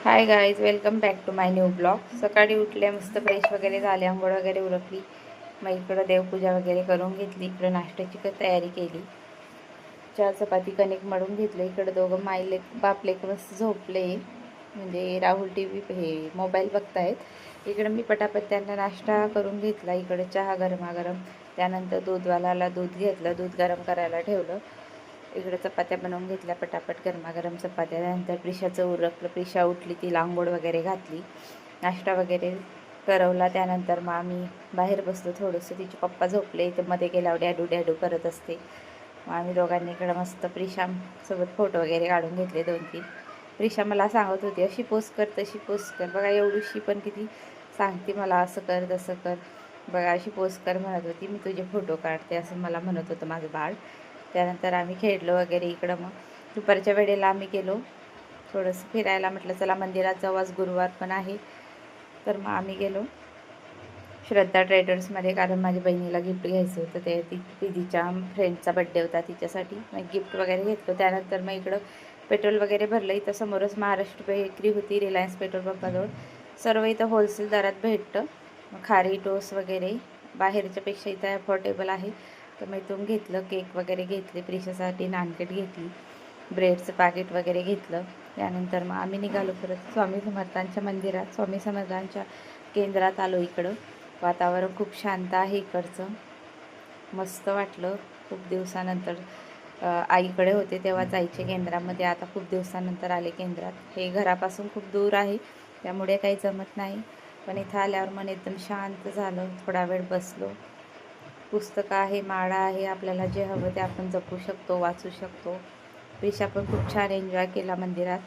High guys, welcome back to my new blog. सकाळी उठले, मस्त फ्रेश वगैरे झाले, आंघोळ वगैरे उरकली. मग इकडं देवपूजा वगैरे करून घेतली. इकडं नाश्त्याची तयारी केली. चहा चपाती कणिक मळून घेतलं. इकडं दोघं बापले मस्त झोपले, म्हणजे राहुल हे मोबाईल बघतायत. इकडं मी पटापट त्यांना नाश्ता करून घेतला. इकडं चहा गरमागरम, त्यानंतर दूधवाल्याला दूध घेतलं, दूध गरम करायला ठेवलं. इकडे चपात्या बनवून घेतल्या पटापट, गरमागरम चपात्या. त्यानंतर प्रिशाचं उरकलं. प्रिशा उठली, ती आंघोळ वगैरे घातली, नाश्ता वगैरे करवला. त्यानंतर मग आम्ही बाहेर बसलो थोडंसं. तिचे पप्पा झोपले, इथं मध्ये गेल्यावर डॅडू डॅडू करत असते. मग आम्ही दोघांनी इकडं मस्त प्रिशासोबत फोटो वगैरे काढून घेतले 2-3. प्रिशा मला सांगत होती, अशी पोस्ट कर, तशी पोस्ट कर. बघा एवढीशी पण किती सांगते मला, असं कर तसं कर. बघा अशी पोस्ट कर म्हणत होती, मी तुझे फोटो काढते असं मला म्हणत होतं माझं बाळ. त्यानंतर आम्ही खेळलो वगैरे. इकडं मग दुपारच्या वेळेला आम्ही गेलो थोडंसं फिरायला. म्हटलं चला मंदिरात जाऊ, आज गुरुवार पण आहे. तर मग आम्ही गेलो श्रद्धा ट्रेडर्समध्ये, कारण माझ्या बहिणीला गिफ्ट घ्यायचं होतं. ते तिच्या फ्रेंडचा बड्डे होता, तिच्यासाठी मग गिफ्ट वगैरे घेतलं. त्यानंतर मग इकडं पेट्रोल वगैरे भरलं. इथं समोरच महाराष्ट्र बेकरी होती, रिलायन्स पेट्रोल पंपाजवळ. सर्व इथं होलसेल दरात भेटतं. मग खारी टोस वगैरे बाहेरच्यापेक्षा इथं अफोर्डेबल आहे. तर मग इथून घेतलं. केक वगैरे घेतले, प्रिशासाठी नानकेट घेतली, ब्रेडचं पॅकेट वगैरे घेतलं. त्यानंतर मग आम्ही निघालो परत स्वामी समर्थांच्या मंदिरात, स्वामी समर्थांच्या केंद्रात आलो. इकडं वातावरण खूप शांत आहे इकडचं, मस्त वाटलं. खूप दिवसानंतर आईकडे होते तेव्हा जायचे केंद्रामध्ये, आता खूप दिवसानंतर आले केंद्रात. हे घरापासून खूप दूर आहे, त्यामुळे काही जमत नाही. पण इथं आल्यावर मन एकदम शांत झालं. थोडा वेळ बसलो. पुस्तकं आहे, माळा आहे, आपल्याला जे हवं ते आपण जपू शकतो, वाचू शकतो. प्रिशा पण खूप छान एन्जॉय केला मंदिरात.